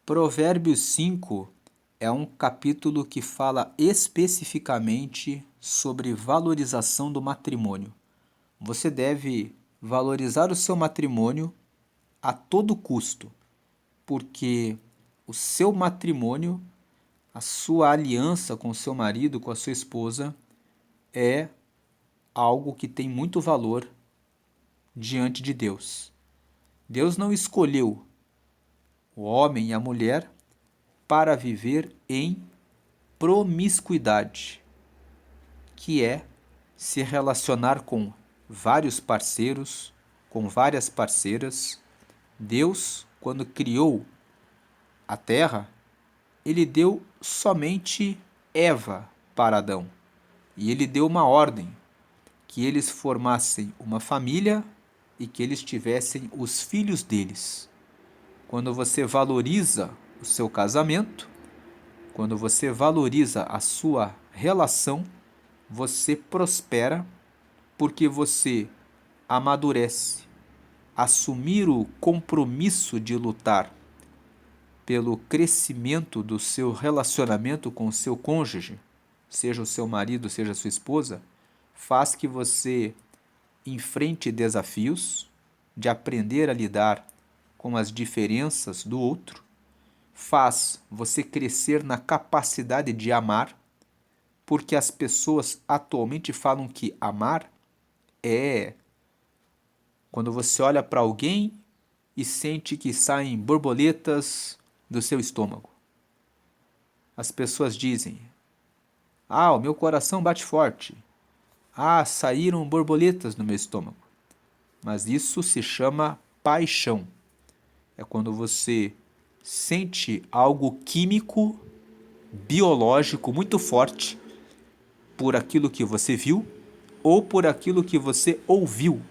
Provérbios 5 é um capítulo que fala especificamente sobre valorização do matrimônio. Você deve valorizar o seu matrimônio a todo custo, porque o seu matrimônio, a sua aliança com o seu marido, com a sua esposa, é algo que tem muito valor diante de Deus. Deus não escolheu o homem e a mulher para viver em promiscuidade, que é se relacionar com vários parceiros, com várias parceiras. Deus, quando criou a terra, ele deu somente Eva para Adão. E ele deu uma ordem, que eles formassem uma família e que eles tivessem os filhos deles. Quando você valoriza o seu casamento, quando você valoriza a sua relação, você prospera porque você amadurece. Assumir o compromisso de lutar pelo crescimento do seu relacionamento com o seu cônjuge, seja o seu marido, seja a sua esposa, faz que você enfrente desafios de aprender a lidar com as diferenças do outro, faz você crescer na capacidade de amar, porque as pessoas atualmente falam que amar é quando você olha para alguém e sente que saem borboletas do seu estômago. As pessoas dizem: "Ah, o meu coração bate forte. Ah, saíram borboletas no meu estômago." Mas isso se chama paixão. É quando você sente algo químico, biológico muito forte por aquilo que você viu ou por aquilo que você ouviu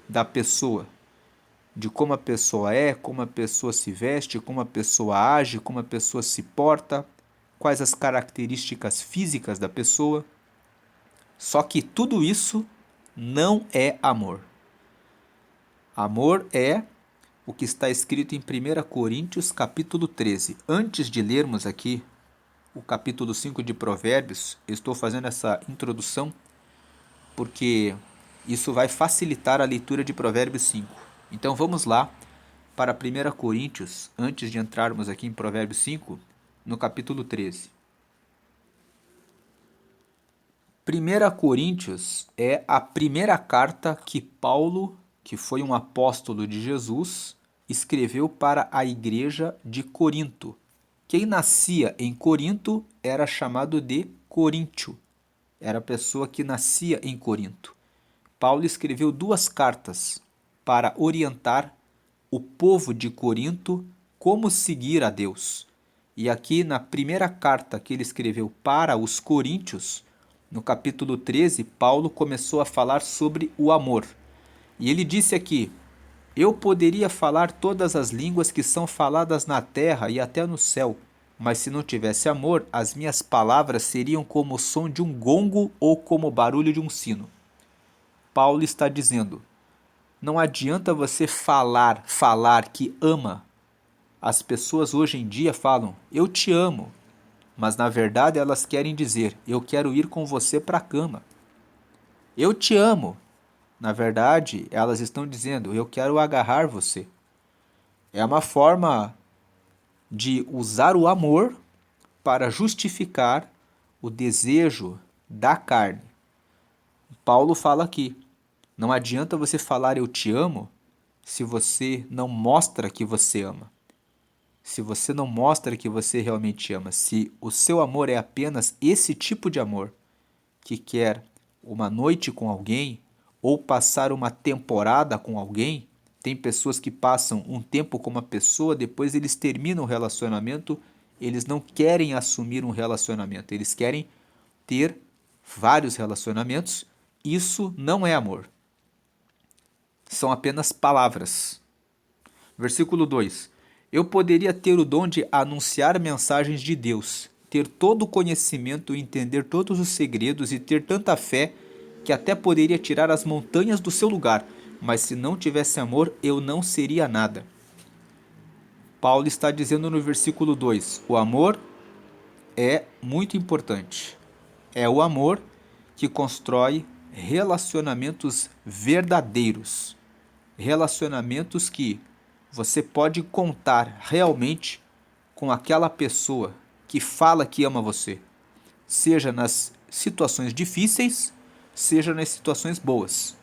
da pessoa, de como a pessoa é, como a pessoa se veste, como a pessoa age, como a pessoa se porta, quais as características físicas da pessoa. Só que tudo isso não é amor. Amor é o que está escrito em 1 Coríntios capítulo 13. Antes de lermos aqui o capítulo 5 de Provérbios, eu estou fazendo essa introdução porque isso vai facilitar a leitura de Provérbios 5. Então vamos lá para 1 Coríntios, antes de entrarmos aqui em Provérbios 5, no capítulo 13. 1 Coríntios é a primeira carta que Paulo, que foi um apóstolo de Jesus, escreveu para a igreja de Corinto. Quem nascia em Corinto era chamado de coríntio. Era a pessoa que nascia em Corinto. Paulo escreveu 2 cartas para orientar o povo de Corinto como seguir a Deus. E aqui na primeira carta que ele escreveu para os coríntios, no capítulo 13, Paulo começou a falar sobre o amor. E ele disse aqui: "Eu poderia falar todas as línguas que são faladas na terra e até no céu, mas se não tivesse amor, as minhas palavras seriam como o som de um gongo ou como o barulho de um sino." Paulo está dizendo: não adianta você falar que ama. As pessoas hoje em dia falam: "Eu te amo", mas na verdade elas querem dizer: "Eu quero ir com você para a cama." "Eu te amo." Na verdade, elas estão dizendo: "Eu quero agarrar você." É uma forma de usar o amor para justificar o desejo da carne. Paulo fala aqui: não adianta você falar "eu te amo" se você não mostra que você ama. Se você não mostra que você realmente ama, se o seu amor é apenas esse tipo de amor que quer uma noite com alguém ou passar uma temporada com alguém. Tem pessoas que passam um tempo com uma pessoa, depois eles terminam o relacionamento, eles não querem assumir um relacionamento, eles querem ter vários relacionamentos. Isso não é amor. São apenas palavras. Versículo 2: eu poderia ter o dom de anunciar mensagens de Deus, ter todo o conhecimento e entender todos os segredos e ter tanta fé que até poderia tirar as montanhas do seu lugar, mas se não tivesse amor, eu não seria nada. Paulo está dizendo no versículo 2: o amor é muito importante. É o amor que constrói relacionamentos verdadeiros. Relacionamentos que você pode contar realmente com aquela pessoa que fala que ama você, seja nas situações difíceis, seja nas situações boas.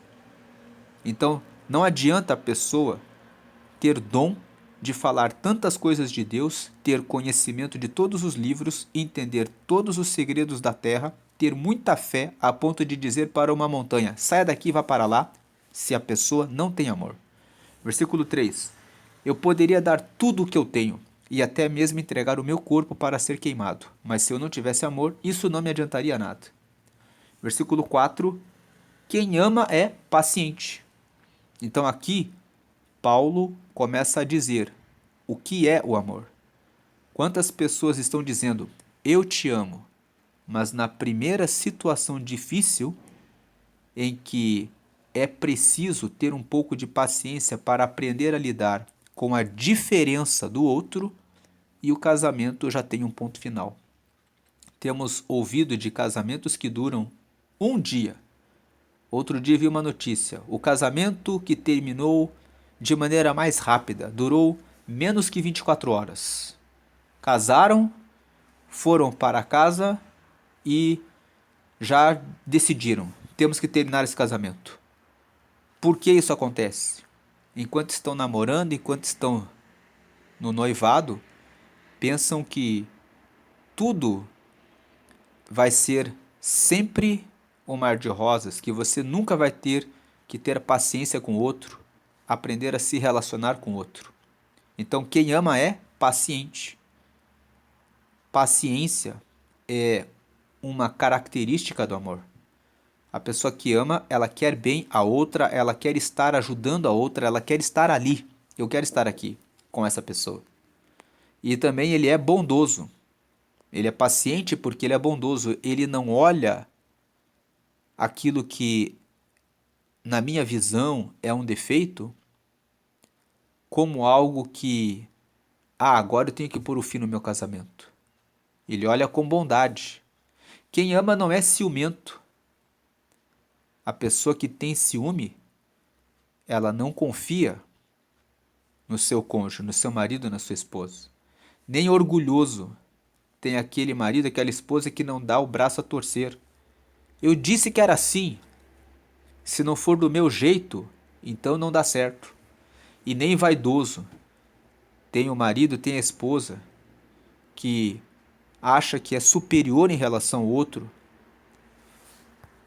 Então, não adianta a pessoa ter dom de falar tantas coisas de Deus, ter conhecimento de todos os livros, entender todos os segredos da terra, ter muita fé a ponto de dizer para uma montanha: saia daqui e vá para lá, se a pessoa não tem amor. Versículo 3: eu poderia dar tudo o que eu tenho e até mesmo entregar o meu corpo para ser queimado, mas se eu não tivesse amor, isso não me adiantaria nada. Versículo 4: quem ama é paciente. Então aqui Paulo começa a dizer o que é o amor. Quantas pessoas estão dizendo eu te amo, mas na primeira situação difícil em que é preciso ter um pouco de paciência para aprender a lidar com a diferença do outro, e o casamento já tem um ponto final. Temos ouvido de casamentos que duram um dia. Outro dia vi uma notícia: o casamento que terminou de maneira mais rápida durou menos que 24 horas. Casaram, foram para casa e já decidiram: temos que terminar esse casamento. Por que isso acontece? Enquanto estão namorando, enquanto estão no noivado, pensam que tudo vai ser sempre um mar de rosas, que você nunca vai ter que ter paciência com o outro, aprender a se relacionar com o outro. Então, quem ama é paciente. Paciência é uma característica do amor. A pessoa que ama, ela quer bem a outra, ela quer estar ajudando a outra, ela quer estar ali. Eu quero estar aqui com essa pessoa. E também ele é bondoso. Ele é paciente porque ele é bondoso. Ele não olha aquilo que, na minha visão, é um defeito como algo que, agora eu tenho que pôr o fim no meu casamento. Ele olha com bondade. Quem ama não é ciumento. A pessoa que tem ciúme, ela não confia no seu cônjuge, no seu marido, na sua esposa. Nem orgulhoso. Tem aquele marido, aquela esposa que não dá o braço a torcer. Eu disse que era assim. Se não for do meu jeito, então não dá certo. E nem vaidoso. Tem o marido, tem a esposa que acha que é superior em relação ao outro.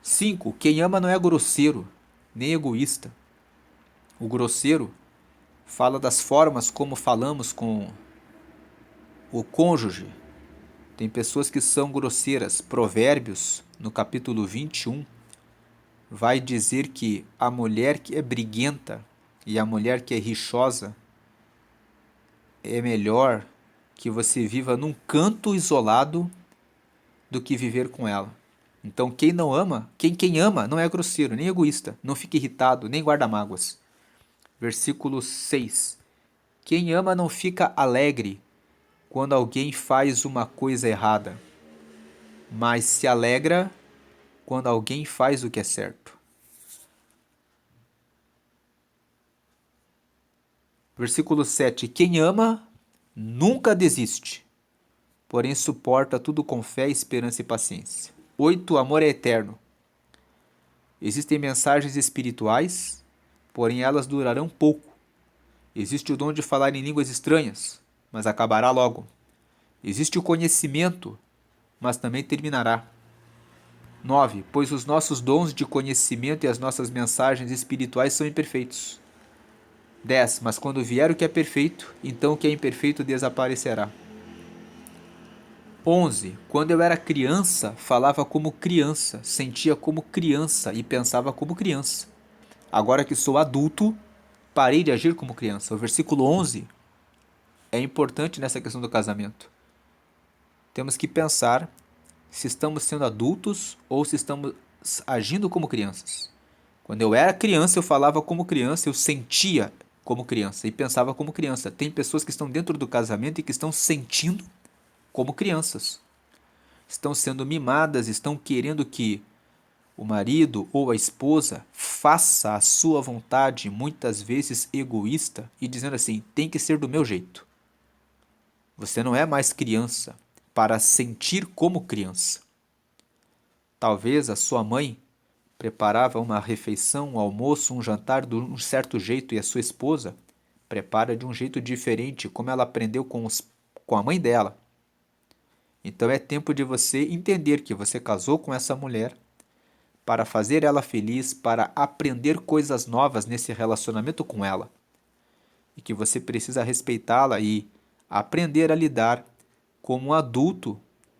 5. Quem ama não é grosseiro, nem egoísta. O grosseiro fala das formas como falamos com o cônjuge. Tem pessoas que são grosseiras. Provérbios, no capítulo 21, vai dizer que a mulher que é briguenta e a mulher que é rixosa é melhor que você viva num canto isolado do que viver com ela. Então quem não ama, quem ama não é grosseiro, nem egoísta, não fica irritado, nem guarda mágoas. Versículo 6. Quem ama não fica alegre quando alguém faz uma coisa errada, mas se alegra quando alguém faz o que é certo. Versículo 7. Quem ama nunca desiste, porém suporta tudo com fé, esperança e paciência. 8. Amor é eterno. Existem mensagens espirituais, porém elas durarão pouco. Existe o dom de falar em línguas estranhas, mas acabará logo. Existe o conhecimento, mas também terminará. 9. Pois os nossos dons de conhecimento e as nossas mensagens espirituais são imperfeitos. 10. Mas quando vier o que é perfeito, então o que é imperfeito desaparecerá. 11. Quando eu era criança, falava como criança, sentia como criança e pensava como criança. Agora que sou adulto, parei de agir como criança. O versículo 11 é importante nessa questão do casamento. Temos que pensar se estamos sendo adultos ou se estamos agindo como crianças. Quando eu era criança, eu falava como criança, eu sentia como criança e pensava como criança. Tem pessoas que estão dentro do casamento e que estão sentindo como crianças. Estão sendo mimadas, estão querendo que o marido ou a esposa faça a sua vontade, muitas vezes egoísta, e dizendo assim: tem que ser do meu jeito. Você não é mais criança para sentir como criança. Talvez a sua mãe preparava uma refeição, um almoço, um jantar de um certo jeito e a sua esposa prepara de um jeito diferente, como ela aprendeu com a mãe dela. Então é tempo de você entender que você casou com essa mulher para fazer ela feliz, para aprender coisas novas nesse relacionamento com ela. E que você precisa respeitá-la e aprender a lidar como um adulto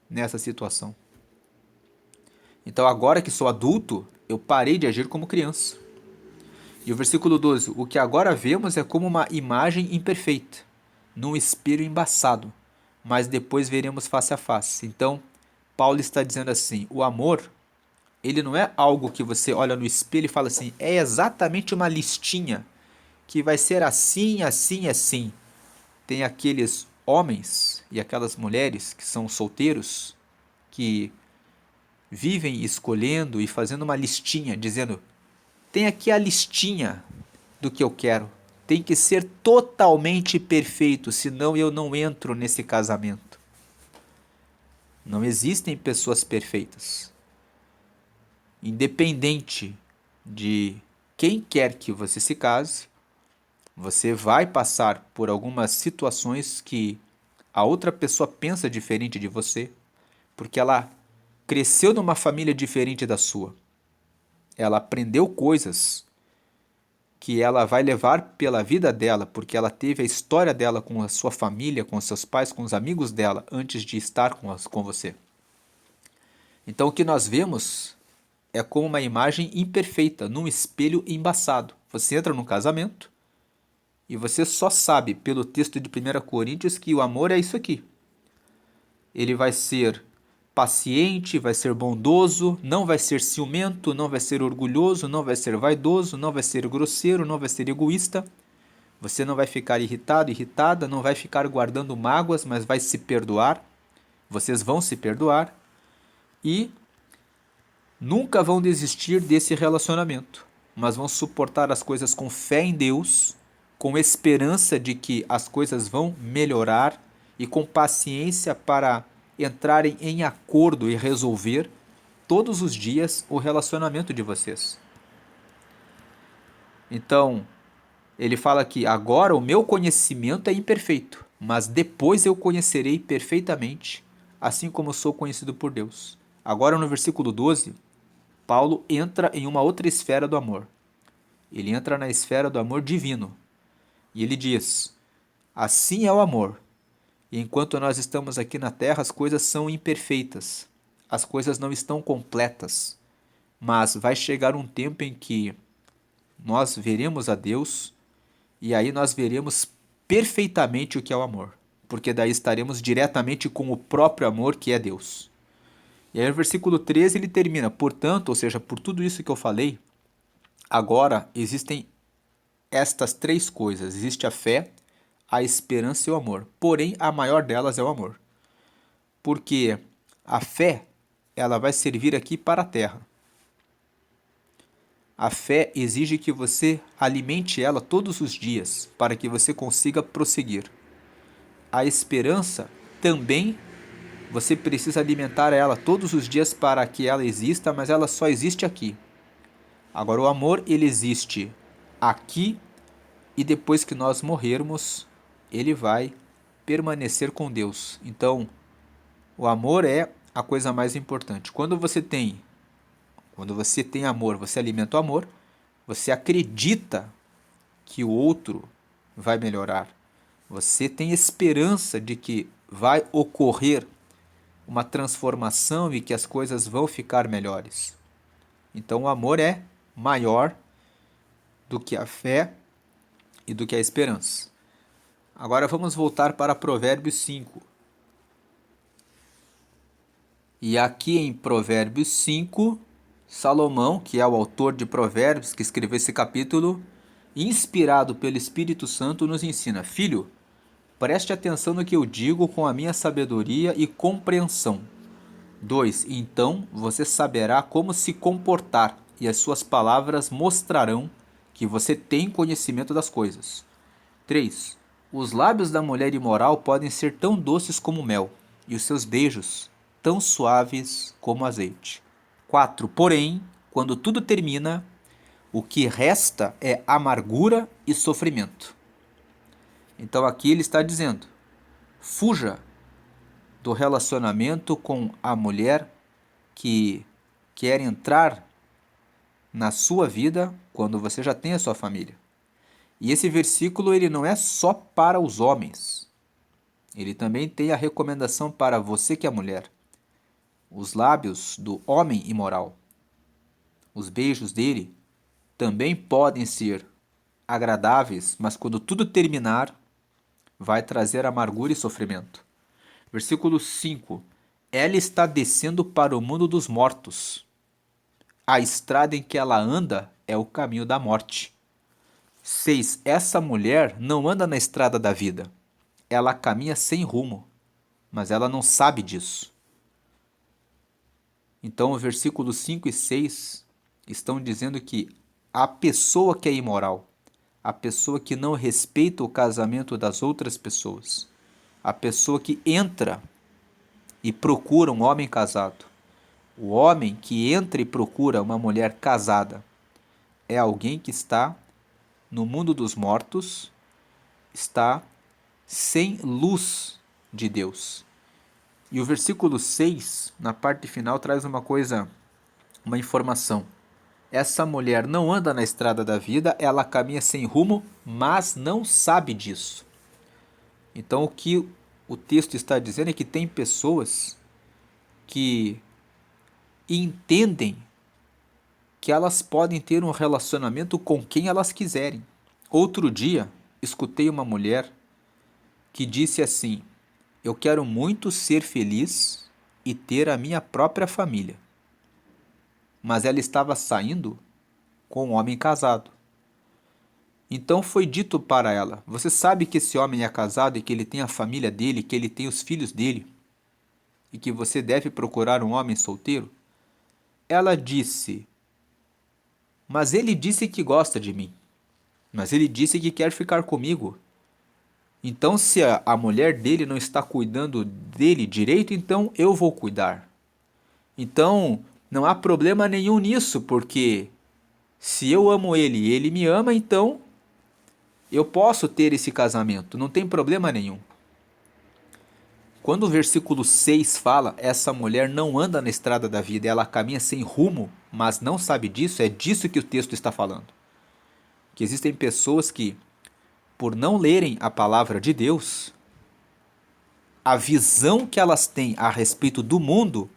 nessa situação. Então, agora que sou adulto, eu parei de agir como criança. E o versículo 12: o que agora vemos é como uma imagem imperfeita, num espelho embaçado, mas depois veremos face a face. Então, Paulo está dizendo assim: o amor, ele não é algo que você olha no espelho e fala assim, é exatamente uma listinha que vai ser assim, assim, assim. Tem aqueles homens e aquelas mulheres que são solteiros, que vivem escolhendo e fazendo uma listinha, dizendo: tem aqui a listinha do que eu quero. Tem que ser totalmente perfeito, senão eu não entro nesse casamento. Não existem pessoas perfeitas. Independente de quem quer que você se case, você vai passar por algumas situações que a outra pessoa pensa diferente de você, porque ela cresceu numa família diferente da sua. Ela aprendeu coisas que ela vai levar pela vida dela, porque ela teve a história dela com a sua família, com os seus pais, com os amigos dela, antes de estar com você. Então o que nós vemos é como uma imagem imperfeita, num espelho embaçado. Você entra num casamento e você só sabe pelo texto de 1 Coríntios que o amor é isso aqui. Ele vai ser paciente, vai ser bondoso, não vai ser ciumento, não vai ser orgulhoso, não vai ser vaidoso, não vai ser grosseiro, não vai ser egoísta. Você não vai ficar irritado, irritada, não vai ficar guardando mágoas, mas vai se perdoar. Vocês vão se perdoar e nunca vão desistir desse relacionamento, mas vão suportar as coisas com fé em Deus, com esperança de que as coisas vão melhorar e com paciência para entrarem em acordo e resolver todos os dias o relacionamento de vocês. Então, ele fala que agora o meu conhecimento é imperfeito, mas depois eu conhecerei perfeitamente, assim como sou conhecido por Deus. Agora no versículo 12, Paulo entra em uma outra esfera do amor. Ele entra na esfera do amor divino. E ele diz: assim é o amor. E enquanto nós estamos aqui na terra, as coisas são imperfeitas. As coisas não estão completas. Mas vai chegar um tempo em que nós veremos a Deus e aí nós veremos perfeitamente o que é o amor. Porque daí estaremos diretamente com o próprio amor que é Deus. E aí no versículo 13 ele termina: portanto, ou seja, por tudo isso que eu falei, agora existem estas três coisas. Existe a fé, a esperança e o amor. Porém, a maior delas é o amor. Porque a fé, ela vai servir aqui para a terra. A fé exige que você alimente ela todos os dias para que você consiga prosseguir. A esperança também você precisa alimentar ela todos os dias para que ela exista, mas ela só existe aqui. Agora o amor, ele existe aqui e depois que nós morrermos, ele vai permanecer com Deus. Então, o amor é a coisa mais importante. Quando você tem amor, você alimenta o amor, você acredita que o outro vai melhorar. Você tem esperança de que vai ocorrer uma transformação e que as coisas vão ficar melhores. Então o amor é maior do que a fé e do que a esperança. Agora vamos voltar para Provérbios 5. E aqui em Provérbios 5, Salomão, que é o autor de Provérbios, que escreveu esse capítulo, inspirado pelo Espírito Santo, nos ensina: Filho, preste atenção no que eu digo com a minha sabedoria e compreensão. 2. Então você saberá como se comportar, e as suas palavras mostrarão que você tem conhecimento das coisas. 3. Os lábios da mulher imoral podem ser tão doces como mel, e os seus beijos tão suaves como azeite. 4. Porém, quando tudo termina, o que resta é amargura e sofrimento. Então aqui ele está dizendo: fuja do relacionamento com a mulher que quer entrar na sua vida quando você já tem a sua família. E esse versículo ele não é só para os homens. Ele também tem a recomendação para você que é mulher. Os lábios do homem imoral, os beijos dele, também podem ser agradáveis, mas quando tudo terminar, vai trazer amargura e sofrimento. Versículo 5. Ela está descendo para o mundo dos mortos. A estrada em que ela anda é o caminho da morte. 6. Essa mulher não anda na estrada da vida. Ela caminha sem rumo, mas ela não sabe disso. Então, o versículos 5 e 6 estão dizendo que a pessoa que é imoral, a pessoa que não respeita o casamento das outras pessoas, a pessoa que entra e procura um homem casado, o homem que entra e procura uma mulher casada, é alguém que está no mundo dos mortos, está sem luz de Deus. E o versículo 6, na parte final, traz uma informação. Essa mulher não anda na estrada da vida, ela caminha sem rumo, mas não sabe disso. Então o que o texto está dizendo é que tem pessoas que entendem que elas podem ter um relacionamento com quem elas quiserem. Outro dia, escutei uma mulher que disse assim: eu quero muito ser feliz e ter a minha própria família. Mas ela estava saindo com um homem casado. Então foi dito para ela: você sabe que esse homem é casado e que ele tem a família dele, que ele tem os filhos dele, e que você deve procurar um homem solteiro? Ela disse: mas ele disse que gosta de mim. Mas ele disse que quer ficar comigo. Então, se a mulher dele não está cuidando dele direito, então eu vou cuidar. Então, não há problema nenhum nisso, porque se eu amo ele e ele me ama, então eu posso ter esse casamento, não tem problema nenhum. Quando o versículo 6 fala, essa mulher não anda na estrada da vida, ela caminha sem rumo, mas não sabe disso, é disso que o texto está falando. Que existem pessoas que, por não lerem a palavra de Deus, a visão que elas têm a respeito do mundo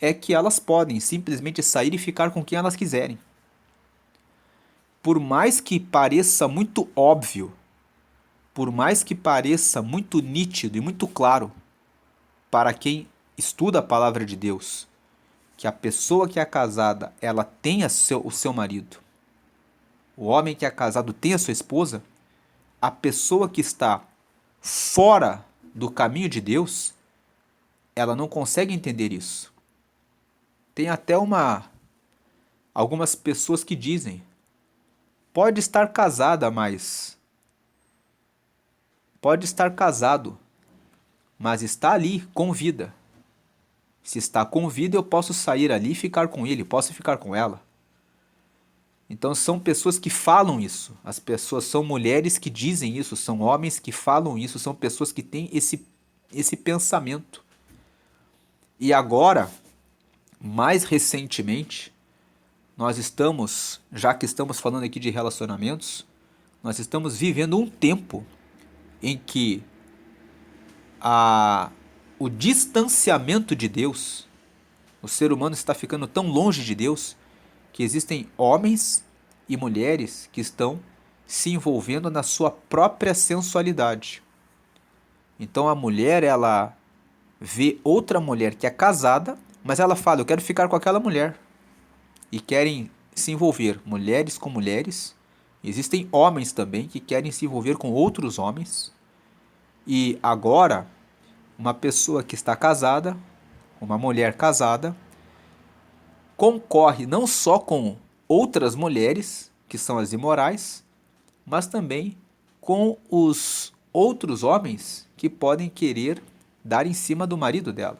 é que elas podem simplesmente sair e ficar com quem elas quiserem. Por mais que pareça muito óbvio, por mais que pareça muito nítido e muito claro para quem estuda a palavra de Deus, que a pessoa que é casada, ela tem o seu marido, o homem que é casado tem a sua esposa, a pessoa que está fora do caminho de Deus, ela não consegue entender isso. Tem até algumas pessoas que dizem: pode estar casada, mas pode estar casado, mas está ali com vida. Se está com vida, eu posso sair ali e ficar com ele, posso ficar com ela. Então são pessoas que falam isso. As pessoas são mulheres que dizem isso, são homens que falam isso, são pessoas que têm esse pensamento. E agora, mais recentemente, nós estamos, já que estamos falando aqui de relacionamentos, nós estamos vivendo um tempo em que o distanciamento de Deus, o ser humano está ficando tão longe de Deus, que existem homens e mulheres que estão se envolvendo na sua própria sensualidade. Então a mulher, ela vê outra mulher que é casada, mas ela fala: eu quero ficar com aquela mulher. E querem se envolver, mulheres com mulheres, Existem homens também que querem se envolver com outros homens. E agora, uma pessoa que está casada, uma mulher casada, concorre não só com outras mulheres, que são as imorais, mas também com os outros homens que podem querer dar em cima do marido dela.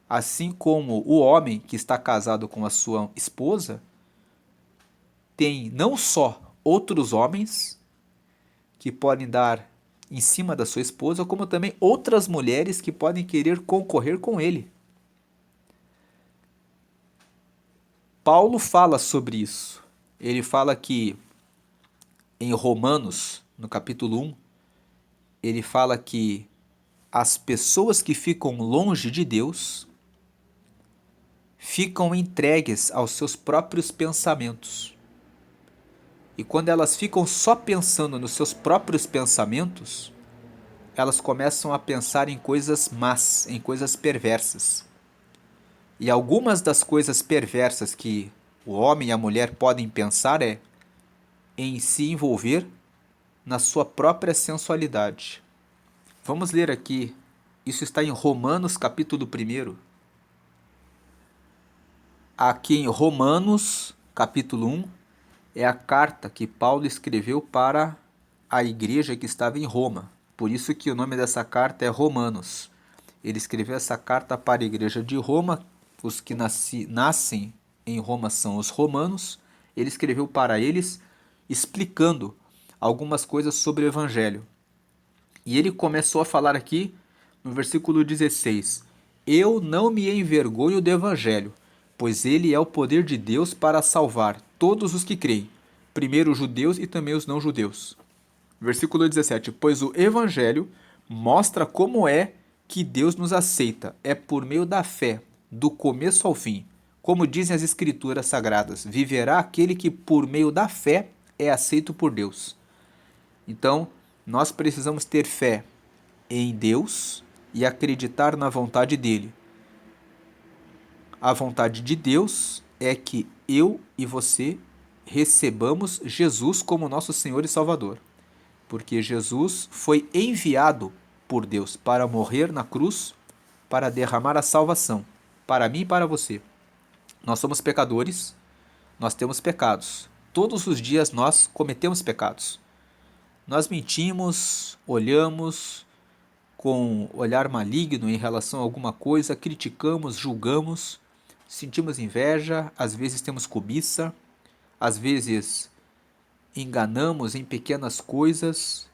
Assim como o homem que está casado com a sua esposa tem não só outros homens que podem dar em cima da sua esposa, como também outras mulheres que podem querer concorrer com ele. Paulo fala sobre isso. Ele fala que em Romanos, no capítulo 1, ele fala que as pessoas que ficam longe de Deus ficam entregues aos seus próprios pensamentos. E quando elas ficam só pensando nos seus próprios pensamentos, elas começam a pensar em coisas más, em coisas perversas. E algumas das coisas perversas que o homem e a mulher podem pensar é em se envolver na sua própria sensualidade. Vamos ler aqui, isso está em Romanos capítulo 1. Aqui em Romanos capítulo 1 é a carta que Paulo escreveu para a igreja que estava em Roma. Por isso que o nome dessa carta é Romanos. Ele escreveu essa carta para a igreja de Roma. Os que nascem em Roma são os romanos. Ele escreveu para eles explicando algumas coisas sobre o evangelho. E ele começou a falar aqui no versículo 16: Eu não me envergonho do evangelho, pois ele é o poder de Deus para salvar todos os que creem, primeiro os judeus e também os não-judeus. Versículo 17: Pois o evangelho mostra como é que Deus nos aceita, é por meio da fé, do começo ao fim. Como dizem as escrituras sagradas, viverá aquele que por meio da fé é aceito por Deus. Então, nós precisamos ter fé em Deus e acreditar na vontade dele. A vontade de Deus é que eu e você recebamos Jesus como nosso Senhor e Salvador, porque Jesus foi enviado por Deus para morrer na cruz, para derramar a salvação, para mim e para você. Nós somos pecadores, nós temos pecados. Todos os dias nós cometemos pecados. Nós mentimos, olhamos com olhar maligno em relação a alguma coisa, criticamos, julgamos, sentimos inveja, às vezes temos cobiça, às vezes enganamos em pequenas coisas.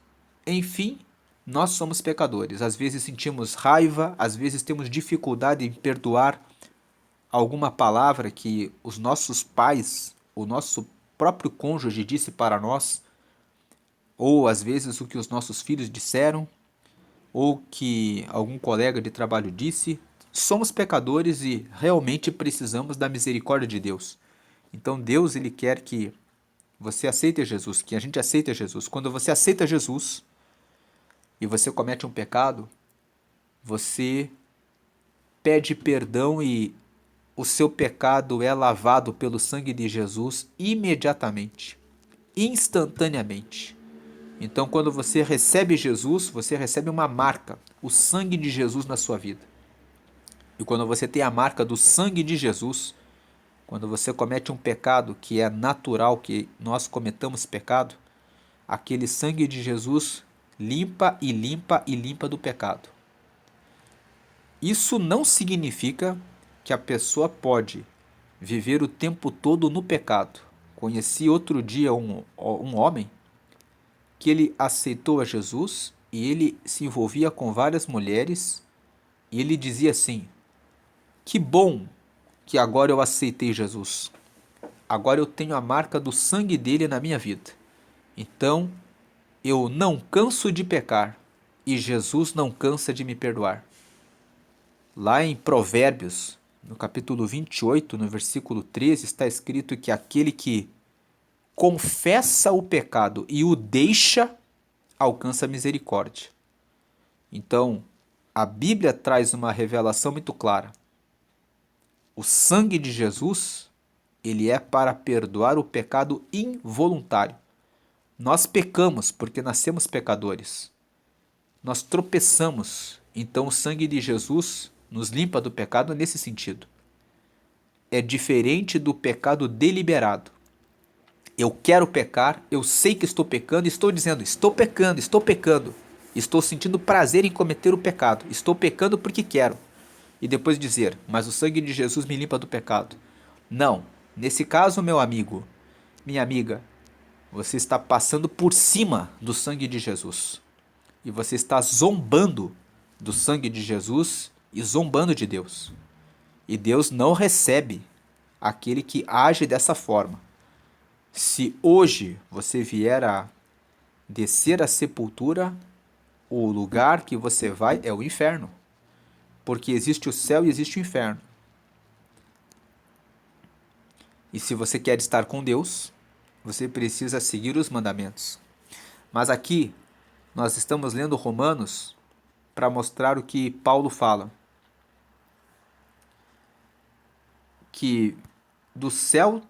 Enfim, nós somos pecadores. Às vezes sentimos raiva, às vezes temos dificuldade em perdoar alguma palavra que os nossos pais, o nosso próprio cônjuge disse para nós, ou às vezes o que os nossos filhos disseram, ou que algum colega de trabalho disse. Somos pecadores e realmente precisamos da misericórdia de Deus. Então Deus, ele quer que você aceite Jesus, que a gente aceite Jesus. Quando você aceita Jesus e você comete um pecado, você pede perdão e o seu pecado é lavado pelo sangue de Jesus imediatamente, instantaneamente. Então, quando você recebe Jesus, você recebe uma marca, o sangue de Jesus na sua vida. E quando você tem a marca do sangue de Jesus, quando você comete um pecado que é natural que nós cometamos pecado, aquele sangue de Jesus limpa e limpa e limpa do pecado. Isso não significa que a pessoa pode viver o tempo todo no pecado. Conheci outro dia um homem que ele aceitou a Jesus e ele se envolvia com várias mulheres e ele dizia assim: que bom que agora eu aceitei Jesus. Agora eu tenho a marca do sangue dele na minha vida. Então eu não canso de pecar e Jesus não cansa de me perdoar. Lá em Provérbios, no capítulo 28, no versículo 13, está escrito que aquele que confessa o pecado e o deixa, alcança a misericórdia. Então, a Bíblia traz uma revelação muito clara. O sangue de Jesus, ele é para perdoar o pecado involuntário. Nós pecamos porque nascemos pecadores. Nós tropeçamos, então o sangue de Jesus nos limpa do pecado nesse sentido. É diferente do pecado deliberado. Eu quero pecar, eu sei que estou pecando e estou dizendo, estou pecando, estou pecando. Estou sentindo prazer em cometer o pecado, estou pecando porque quero. E depois dizer, mas o sangue de Jesus me limpa do pecado. Não, nesse caso, meu amigo, minha amiga, você está passando por cima do sangue de Jesus. E você está zombando do sangue de Jesus e zombando de Deus. E Deus não recebe aquele que age dessa forma. Se hoje você vier a descer à sepultura, o lugar que você vai é o inferno. Porque existe o céu e existe o inferno. E se você quer estar com Deus, você precisa seguir os mandamentos. Mas aqui nós estamos lendo Romanos para mostrar o que Paulo fala. Que do céu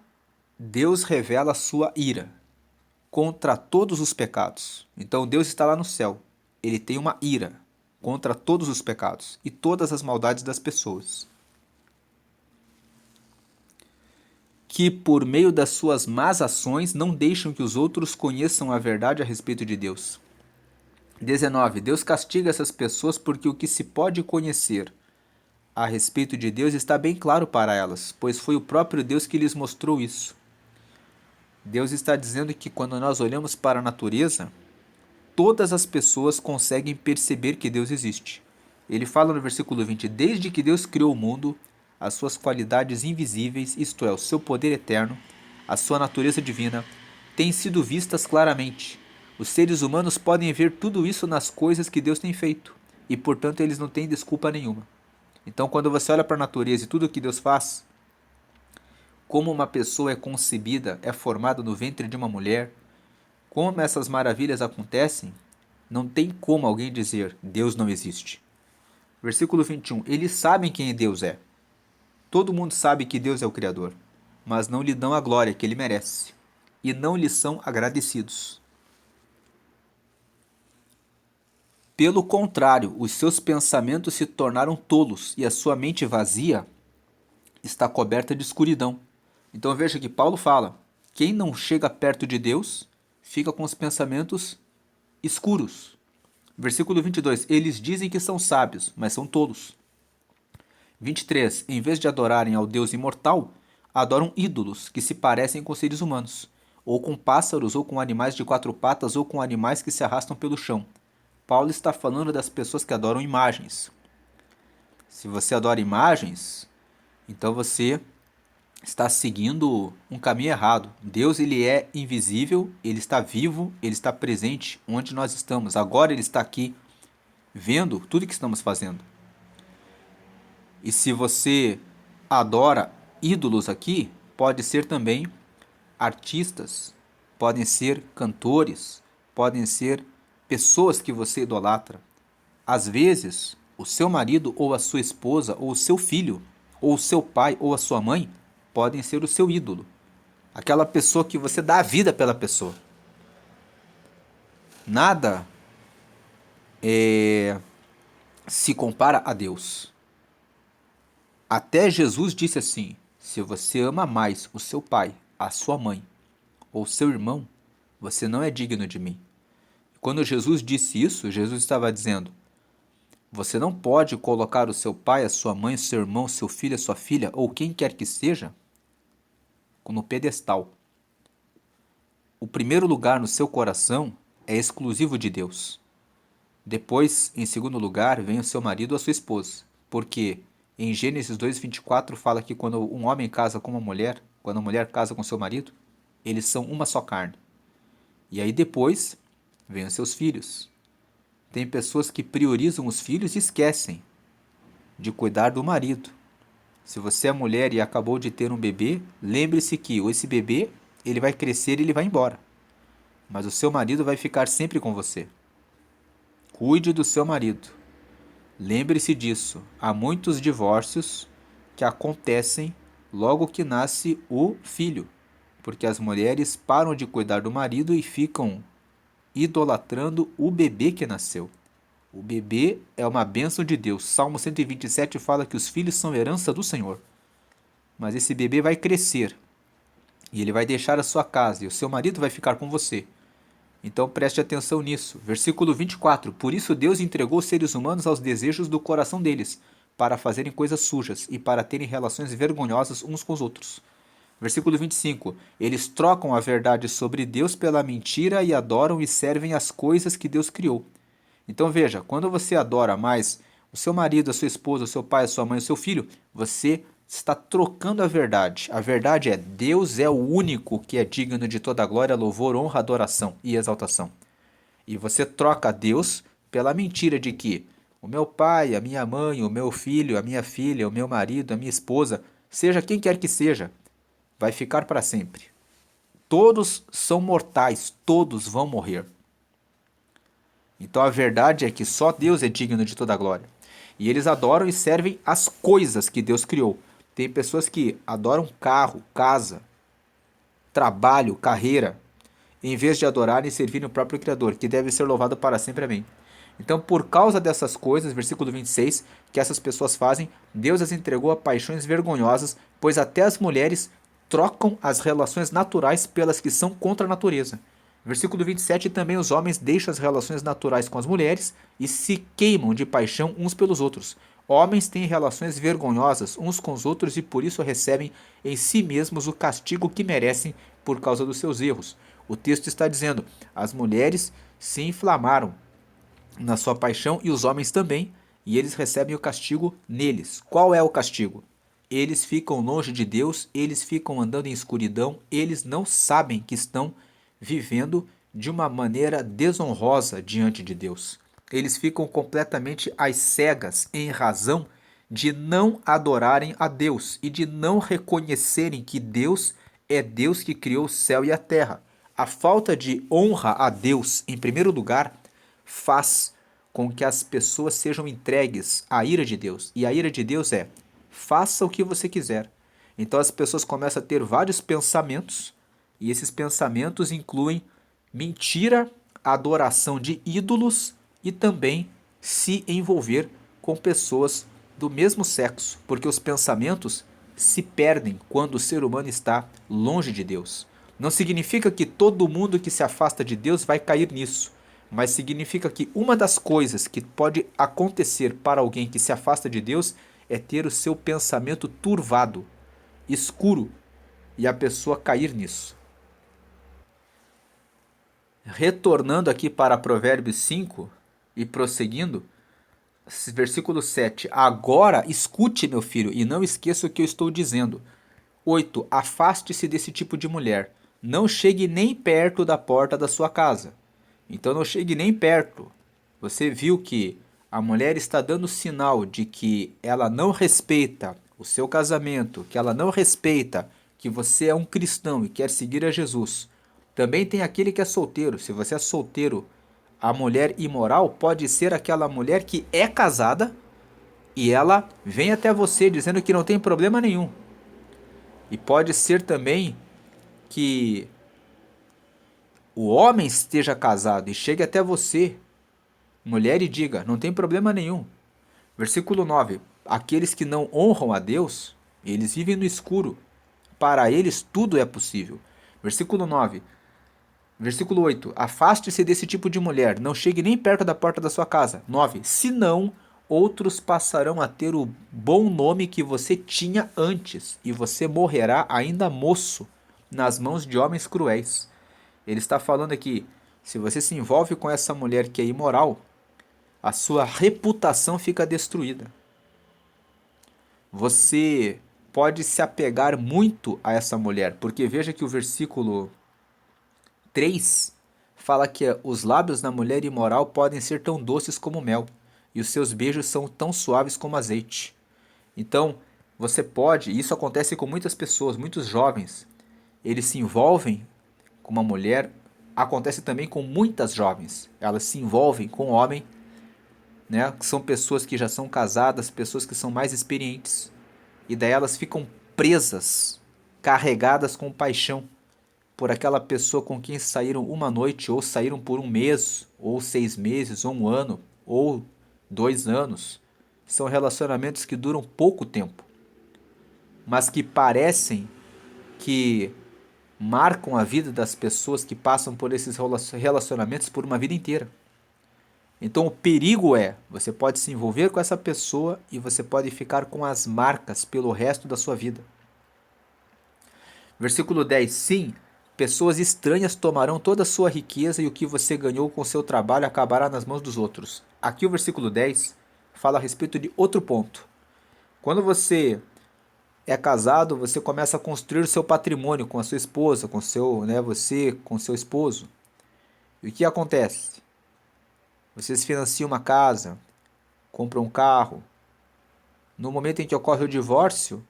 Deus revela a sua ira contra todos os pecados. Então Deus está lá no céu. Ele tem uma ira contra todos os pecados e todas as maldades das pessoas. Que por meio das suas más ações não deixam que os outros conheçam a verdade a respeito de Deus. 19. Deus castiga essas pessoas porque o que se pode conhecer a respeito de Deus está bem claro para elas, pois foi o próprio Deus que lhes mostrou isso. Deus está dizendo que quando nós olhamos para a natureza, todas as pessoas conseguem perceber que Deus existe. Ele fala no versículo 20, desde que Deus criou o mundo, as suas qualidades invisíveis, isto é, o seu poder eterno, a sua natureza divina, têm sido vistas claramente. Os seres humanos podem ver tudo isso nas coisas que Deus tem feito, e portanto eles não têm desculpa nenhuma. Então quando você olha para a natureza e tudo o que Deus faz, como uma pessoa é concebida, é formada no ventre de uma mulher, como essas maravilhas acontecem, não tem como alguém dizer Deus não existe. Versículo 21. Eles sabem quem Deus é. Todo mundo sabe que Deus é o Criador, mas não lhe dão a glória que ele merece, e não lhe são agradecidos. Pelo contrário, os seus pensamentos se tornaram tolos, e a sua mente vazia está coberta de escuridão. Então veja que Paulo fala, quem não chega perto de Deus, fica com os pensamentos escuros. Versículo 22, eles dizem que são sábios, mas são tolos. 23, em vez de adorarem ao Deus imortal, adoram ídolos que se parecem com seres humanos, ou com pássaros, ou com animais de quatro patas, ou com animais que se arrastam pelo chão. Paulo está falando das pessoas que adoram imagens. Se você adora imagens, então você está seguindo um caminho errado. Deus, ele é invisível, ele está vivo, ele está presente onde nós estamos. Agora ele está aqui vendo tudo que estamos fazendo. E se você adora ídolos aqui, pode ser também artistas, podem ser cantores, podem ser pessoas que você idolatra. Às vezes, o seu marido ou a sua esposa ou o seu filho, ou o seu pai ou a sua mãe podem ser o seu ídolo. Aquela pessoa que você dá a vida pela pessoa. Nada se compara a Deus. Até Jesus disse assim, se você ama mais o seu pai, a sua mãe ou seu irmão, você não é digno de mim. Quando Jesus disse isso, Jesus estava dizendo, você não pode colocar o seu pai, a sua mãe, o seu irmão, o seu filho, a sua filha, ou quem quer que seja, no pedestal. O primeiro lugar no seu coração é exclusivo de Deus. Depois, em segundo lugar, vem o seu marido ou a sua esposa. Porque em Gênesis 2:24 fala que quando um homem casa com uma mulher, quando a mulher casa com seu marido, eles são uma só carne. E aí depois, vem os seus filhos. Tem pessoas que priorizam os filhos e esquecem de cuidar do marido. Se você é mulher e acabou de ter um bebê, lembre-se que esse bebê, ele vai crescer e ele vai embora. Mas o seu marido vai ficar sempre com você. Cuide do seu marido. Lembre-se disso. Há muitos divórcios que acontecem logo que nasce o filho. porque as mulheres param de cuidar do marido e ficam idolatrando o bebê que nasceu. O bebê é uma bênção de Deus. Salmo 127 fala que os filhos são herança do Senhor. Mas esse bebê vai crescer e ele vai deixar a sua casa e o seu marido vai ficar com você. Então preste atenção nisso. Versículo 24. Por isso Deus entregou os seres humanos aos desejos do coração deles, para fazerem coisas sujas e para terem relações vergonhosas uns com os outros. Versículo 25. Eles trocam a verdade sobre Deus pela mentira e adoram e servem as coisas que Deus criou. Então veja, quando você adora mais o seu marido, a sua esposa, o seu pai, a sua mãe, o seu filho, você está trocando a verdade. A verdade é: Deus é o único que é digno de toda glória, louvor, honra, adoração e exaltação. E você troca Deus pela mentira de que o meu pai, a minha mãe, o meu filho, a minha filha, o meu marido, a minha esposa, seja quem quer que seja, vai ficar para sempre. Todos são mortais, todos vão morrer. Então a verdade é que só Deus é digno de toda a glória. E eles adoram e servem as coisas que Deus criou. Tem pessoas que adoram carro, casa, trabalho, carreira, em vez de adorarem e servirem o próprio Criador, que deve ser louvado para sempre. Amém. Então, por causa dessas coisas, versículo 26, que essas pessoas fazem, Deus as entregou a paixões vergonhosas, pois até as mulheres trocam as relações naturais pelas que são contra a natureza. Versículo 27, também os homens deixam as relações naturais com as mulheres e se queimam de paixão uns pelos outros. Homens têm relações vergonhosas uns com os outros e por isso recebem em si mesmos o castigo que merecem por causa dos seus erros. O texto está dizendo: as mulheres se inflamaram na sua paixão e os homens também, e eles recebem o castigo neles. Qual é o castigo? Eles ficam longe de Deus, eles ficam andando em escuridão, eles não sabem que estão vivendo de uma maneira desonrosa diante de Deus. Eles ficam completamente às cegas em razão de não adorarem a Deus e de não reconhecerem que Deus é Deus que criou o céu e a terra. A falta de honra a Deus, em primeiro lugar, faz com que as pessoas sejam entregues à ira de Deus. E a ira de Deus é: faça o que você quiser. Então as pessoas começam a ter vários pensamentos, e esses pensamentos incluem mentira, adoração de ídolos e também se envolver com pessoas do mesmo sexo, porque os pensamentos se perdem quando o ser humano está longe de Deus. Não significa que todo mundo que se afasta de Deus vai cair nisso, mas significa que uma das coisas que pode acontecer para alguém que se afasta de Deus é ter o seu pensamento turvado, escuro, e a pessoa cair nisso. Retornando aqui para Provérbios 5 e prosseguindo, versículo 7. Agora escute, meu filho, e não esqueça o que eu estou dizendo. 8. Afaste-se desse tipo de mulher. Não chegue nem perto da porta da sua casa. Então não chegue nem perto. Você viu que a mulher está dando sinal de que ela não respeita o seu casamento, que ela não respeita que você é um cristão e quer seguir a Jesus. Também tem aquele que é solteiro. Se você é solteiro, a mulher imoral pode ser aquela mulher que é casada e ela vem até você dizendo que não tem problema nenhum. E pode ser também que o homem esteja casado e chegue até você, mulher, e diga: não tem problema nenhum. Versículo 9. Aqueles que não honram a Deus, eles vivem no escuro. Para eles tudo é possível. Versículo 9. Versículo 8. Afaste-se desse tipo de mulher, não chegue nem perto da porta da sua casa. 9. Senão, outros passarão a ter o bom nome que você tinha antes, e você morrerá ainda moço nas mãos de homens cruéis. Ele está falando aqui: se você se envolve com essa mulher que é imoral, a sua reputação fica destruída. Você pode se apegar muito a essa mulher, porque veja que o versículo 3 fala que os lábios da mulher imoral podem ser tão doces como mel, e os seus beijos são tão suaves como azeite. Então, você pode, e isso acontece com muitas pessoas, muitos jovens, eles se envolvem com uma mulher, acontece também com muitas jovens, elas se envolvem com um homem, né, que são pessoas que já são casadas, pessoas que são mais experientes, e daí elas ficam presas, carregadas com paixão, por aquela pessoa com quem saíram uma noite, ou saíram por um mês, ou 6 meses, ou um ano, ou 2 anos. São relacionamentos que duram pouco tempo, mas que parecem que marcam a vida das pessoas que passam por esses relacionamentos por uma vida inteira. Então o perigo é, você pode se envolver com essa pessoa e você pode ficar com as marcas pelo resto da sua vida. Versículo 10. Sim, pessoas estranhas tomarão toda a sua riqueza e o que você ganhou com seu trabalho acabará nas mãos dos outros. Aqui o versículo 10 fala a respeito de outro ponto. Quando você é casado, você começa a construir o seu patrimônio com a sua esposa, você com seu esposo. E o que acontece? Vocês financiam uma casa, compram um carro. No momento em que ocorre o divórcio,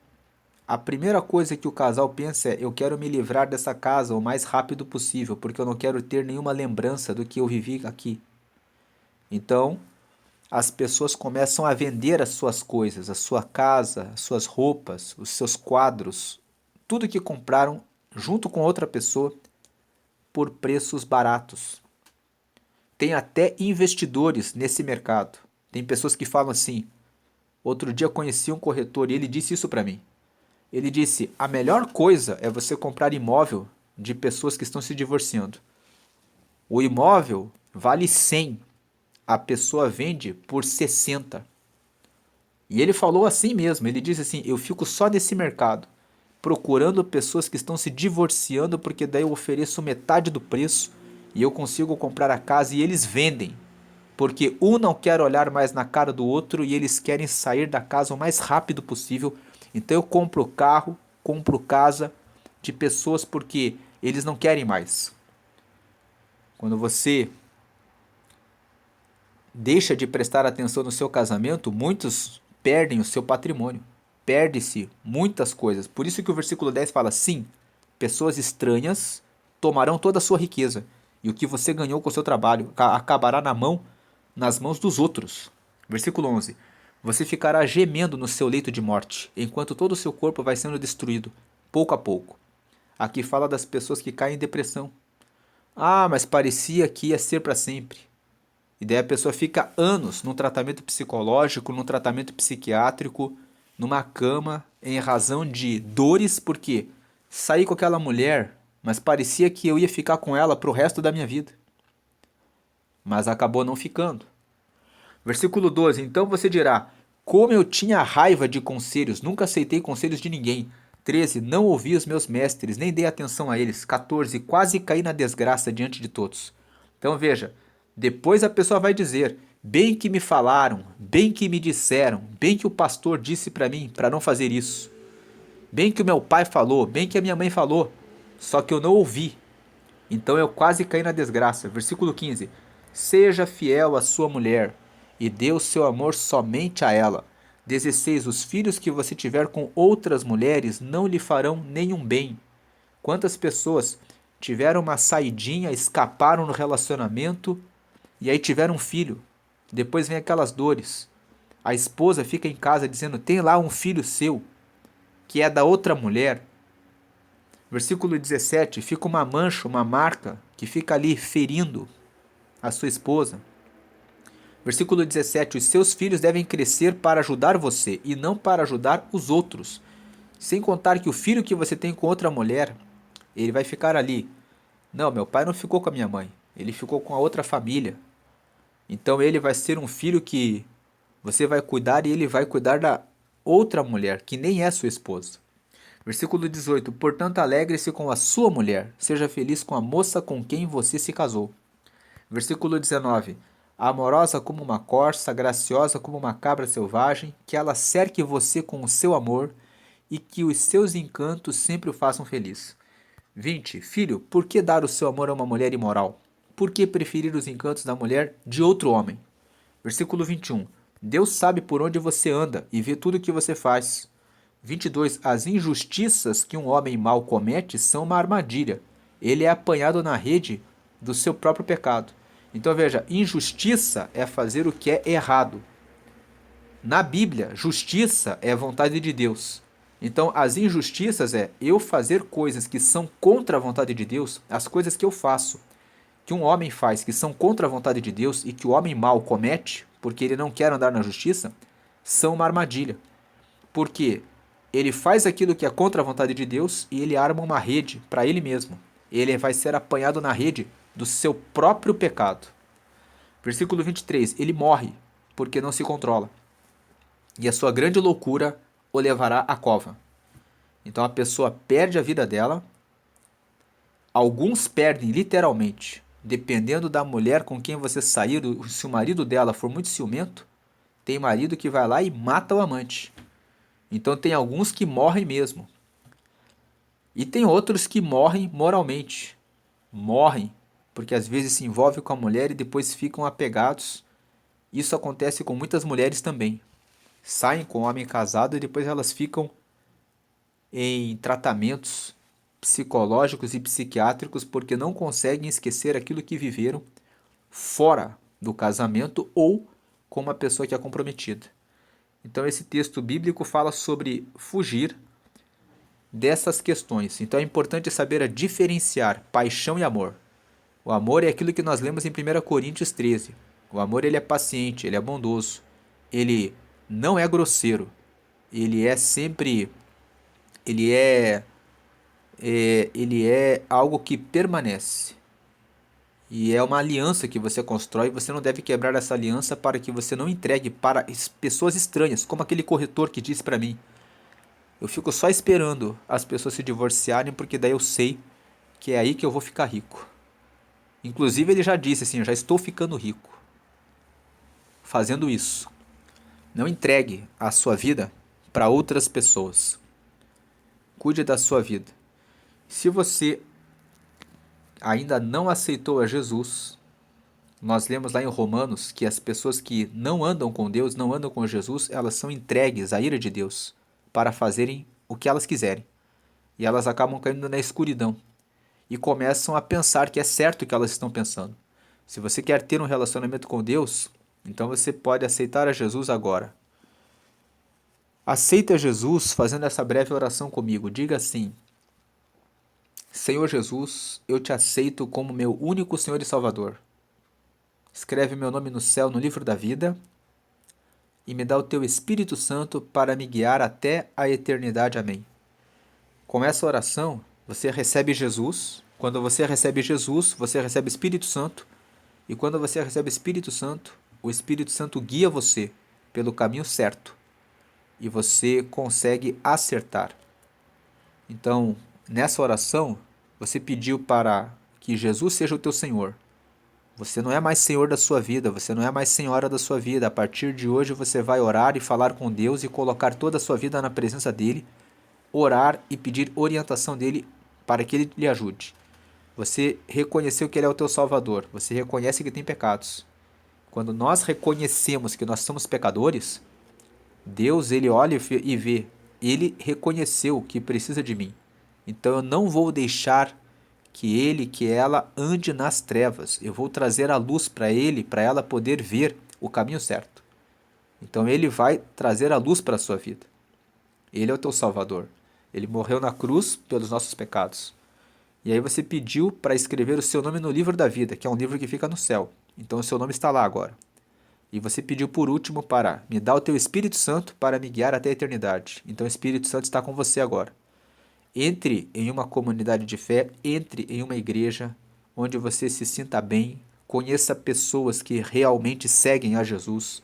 a primeira coisa que o casal pensa é: eu quero me livrar dessa casa o mais rápido possível, porque eu não quero ter nenhuma lembrança do que eu vivi aqui. Então, as pessoas começam a vender as suas coisas, a sua casa, as suas roupas, os seus quadros, tudo que compraram junto com outra pessoa por preços baratos. Tem até investidores nesse mercado. Tem pessoas que falam assim: outro dia conheci um corretor e ele disse isso para mim. Ele disse: a melhor coisa é você comprar imóvel de pessoas que estão se divorciando. O imóvel vale 100, a pessoa vende por 60. E ele falou assim mesmo, ele disse assim: eu fico só nesse mercado, procurando pessoas que estão se divorciando, porque daí eu ofereço metade do preço e eu consigo comprar a casa e eles vendem. Porque um não quer olhar mais na cara do outro e eles querem sair da casa o mais rápido possível. Então eu compro carro, compro casa de pessoas porque eles não querem mais. Quando você deixa de prestar atenção no seu casamento, muitos perdem o seu patrimônio. Perde-se muitas coisas. Por isso que o versículo 10 fala: sim, pessoas estranhas tomarão toda a sua riqueza, e o que você ganhou com o seu trabalho acabará nas mãos dos outros. Versículo 11. Você ficará gemendo no seu leito de morte, enquanto todo o seu corpo vai sendo destruído, pouco a pouco. Aqui fala das pessoas que caem em depressão. Ah, mas parecia que ia ser para sempre. E daí a pessoa fica anos num tratamento psicológico, num tratamento psiquiátrico, numa cama, em razão de dores, porque saí com aquela mulher, mas parecia que eu ia ficar com ela pro resto da minha vida. Mas acabou não ficando. Versículo 12. Então você dirá: como eu tinha raiva de conselhos, nunca aceitei conselhos de ninguém. 13. Não ouvi os meus mestres, nem dei atenção a eles. 14. Quase caí na desgraça diante de todos. Então veja, depois a pessoa vai dizer: bem que me falaram, bem que me disseram, bem que o pastor disse para mim para não fazer isso. Bem que o meu pai falou, bem que a minha mãe falou, só que eu não ouvi. Então eu quase caí na desgraça. Versículo 15. Seja fiel à sua mulher e dê o seu amor somente a ela. 16. Os filhos que você tiver com outras mulheres não lhe farão nenhum bem. Quantas pessoas tiveram uma saidinha, escaparam no relacionamento e aí tiveram um filho. Depois vem aquelas dores. A esposa fica em casa dizendo: tem lá um filho seu que é da outra mulher. Versículo 17. Fica uma mancha, uma marca que fica ali ferindo a sua esposa. Versículo 17. Os seus filhos devem crescer para ajudar você e não para ajudar os outros. Sem contar que o filho que você tem com outra mulher, ele vai ficar ali: não, meu pai não ficou com a minha mãe, ele ficou com a outra família. Então ele vai ser um filho que você vai cuidar e ele vai cuidar da outra mulher, que nem é sua esposa. Versículo 18. Portanto, alegre-se com a sua mulher, seja feliz com a moça com quem você se casou. Versículo 19. Amorosa como uma corça, graciosa como uma cabra selvagem, que ela cerque você com o seu amor e que os seus encantos sempre o façam feliz. 20. Filho, por que dar o seu amor a uma mulher imoral? Por que preferir os encantos da mulher de outro homem? Versículo 21. Deus sabe por onde você anda e vê tudo o que você faz. 22. As injustiças que um homem mau comete são uma armadilha. Ele é apanhado na rede do seu próprio pecado. Então veja, injustiça é fazer o que é errado. Na Bíblia, justiça é a vontade de Deus. Então, as injustiças é eu fazer coisas que são contra a vontade de Deus, as coisas que eu faço, que um homem faz, que são contra a vontade de Deus e que o homem mau comete, porque ele não quer andar na justiça, são uma armadilha. Porque ele faz aquilo que é contra a vontade de Deus e ele arma uma rede para ele mesmo. Ele vai ser apanhado na rede do seu próprio pecado. Versículo 23, ele morre porque não se controla. E a sua grande loucura o levará à cova. Então a pessoa perde a vida dela. Alguns perdem literalmente, dependendo da mulher com quem você sair. Se o marido dela for muito ciumento, tem marido que vai lá e mata o amante. Então tem alguns que morrem mesmo. E tem outros que morrem moralmente. Morrem porque às vezes se envolvem com a mulher e depois ficam apegados. Isso acontece com muitas mulheres também. Saem com o homem casado e depois elas ficam em tratamentos psicológicos e psiquiátricos porque não conseguem esquecer aquilo que viveram fora do casamento ou com uma pessoa que é comprometida. Então esse texto bíblico fala sobre fugir dessas questões. Então é importante saber diferenciar paixão e amor. O amor é aquilo que nós lemos em 1 Coríntios 13. O amor ele é paciente, ele é bondoso, ele não é grosseiro, ele é sempre, ele é, ele é algo que permanece. E é uma aliança que você constrói, você não deve quebrar essa aliança para que você não entregue para pessoas estranhas, como aquele corretor que disse para mim: eu fico só esperando as pessoas se divorciarem porque daí eu sei que é aí que eu vou ficar rico. Inclusive ele já disse assim, eu já estou ficando rico fazendo isso. Não entregue a sua vida para outras pessoas. Cuide da sua vida. Se você ainda não aceitou a Jesus, nós lemos lá em Romanos que as pessoas que não andam com Deus, não andam com Jesus, elas são entregues à ira de Deus para fazerem o que elas quiserem. E elas acabam caindo na escuridão e começam a pensar que é certo o que elas estão pensando. Se você quer ter um relacionamento com Deus, então você pode aceitar a Jesus agora. Aceita Jesus fazendo essa breve oração comigo. Diga assim: Senhor Jesus, eu te aceito como meu único Senhor e Salvador. Escreve meu nome no céu, no livro da vida, e me dá o teu Espírito Santo para me guiar até a eternidade. Amém. Com essa oração, você recebe Jesus. Quando você recebe Jesus, você recebe o Espírito Santo. E quando você recebe o Espírito Santo guia você pelo caminho certo. E você consegue acertar. Então, nessa oração, você pediu para que Jesus seja o teu Senhor. Você não é mais Senhor da sua vida, você não é mais Senhora da sua vida. A partir de hoje você vai orar e falar com Deus e colocar toda a sua vida na presença dEle, orar e pedir orientação dEle para que Ele lhe ajude. Você reconheceu que Ele é o teu Salvador, você reconhece que tem pecados. Quando nós reconhecemos que nós somos pecadores, Deus, Ele olha e vê, Ele reconheceu que precisa de mim. Então eu não vou deixar que ele, que ela ande nas trevas. Eu vou trazer a luz para ele, para ela poder ver o caminho certo. Então ele vai trazer a luz para a sua vida. Ele é o teu Salvador. Ele morreu na cruz pelos nossos pecados. E aí você pediu para escrever o seu nome no livro da vida, que é um livro que fica no céu. Então o seu nome está lá agora. E você pediu por último para me dar o teu Espírito Santo para me guiar até a eternidade. Então o Espírito Santo está com você agora. Entre em uma comunidade de fé, entre em uma igreja onde você se sinta bem, conheça pessoas que realmente seguem a Jesus,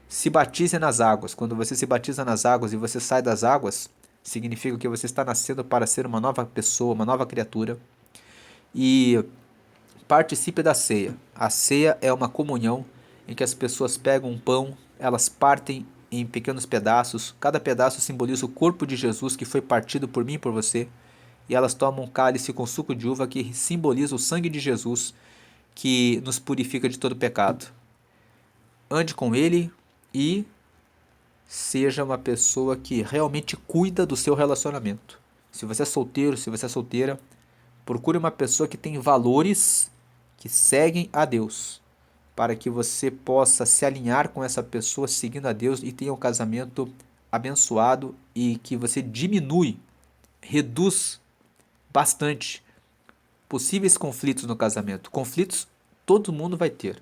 se batize nas águas. Quando você se batiza nas águas e você sai das águas, significa que você está nascendo para ser uma nova pessoa, uma nova criatura. E participe da ceia. A ceia é uma comunhão em que as pessoas pegam um pão, elas partem em pequenos pedaços, cada pedaço simboliza o corpo de Jesus que foi partido por mim e por você, e elas tomam um cálice com suco de uva que simboliza o sangue de Jesus que nos purifica de todo pecado. Ande com ele e seja uma pessoa que realmente cuida do seu relacionamento. Se você é solteiro, se você é solteira, procure uma pessoa que tem valores que seguem a Deus, para que você possa se alinhar com essa pessoa seguindo a Deus e tenha um casamento abençoado e que você reduz bastante possíveis conflitos no casamento. Conflitos todo mundo vai ter.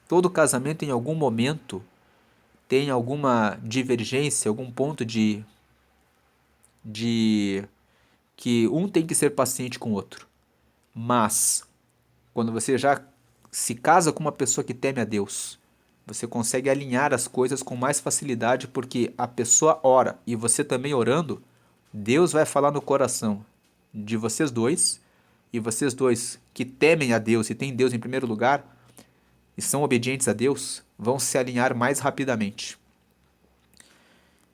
Todo casamento em algum momento tem alguma divergência, algum ponto de que um tem que ser paciente com o outro. Mas quando você já se casa com uma pessoa que teme a Deus, você consegue alinhar as coisas com mais facilidade porque a pessoa ora e você também orando, Deus vai falar no coração de vocês dois, e vocês dois que temem a Deus e têm Deus em primeiro lugar e são obedientes a Deus, vão se alinhar mais rapidamente.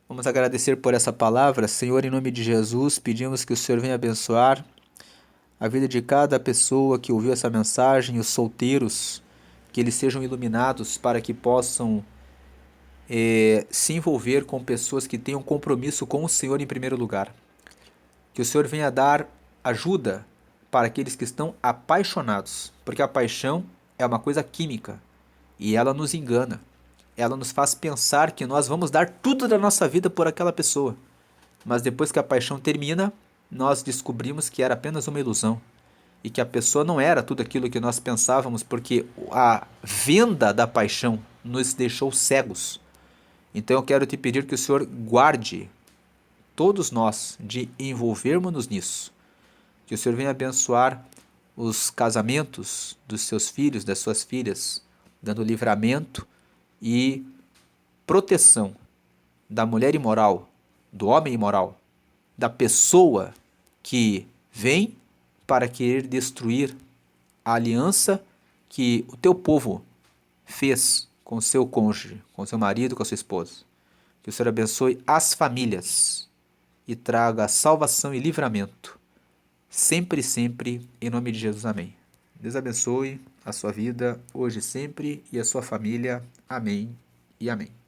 Vamos agradecer por essa palavra. Senhor, em nome de Jesus, pedimos que o Senhor venha abençoar a vida de cada pessoa que ouviu essa mensagem, os solteiros, que eles sejam iluminados para que possam se envolver com pessoas que tenham compromisso com o Senhor em primeiro lugar. Que o Senhor venha dar ajuda para aqueles que estão apaixonados, porque a paixão é uma coisa química e ela nos engana. Ela nos faz pensar que nós vamos dar tudo da nossa vida por aquela pessoa. Mas depois que a paixão termina, nós descobrimos que era apenas uma ilusão. E que a pessoa não era tudo aquilo que nós pensávamos, porque a venda da paixão nos deixou cegos. Então eu quero te pedir que o Senhor guarde todos nós de envolvermos-nos nisso. Que o Senhor venha abençoar os casamentos dos seus filhos, das suas filhas, dando livramento e proteção da mulher imoral, do homem imoral, da pessoa que vem para querer destruir a aliança que o teu povo fez com seu cônjuge, com seu marido, com a sua esposa. Que o Senhor abençoe as famílias e traga salvação e livramento. Sempre, sempre, em nome de Jesus. Amém. Deus abençoe a sua vida, hoje e sempre, e a sua família. Amém e amém.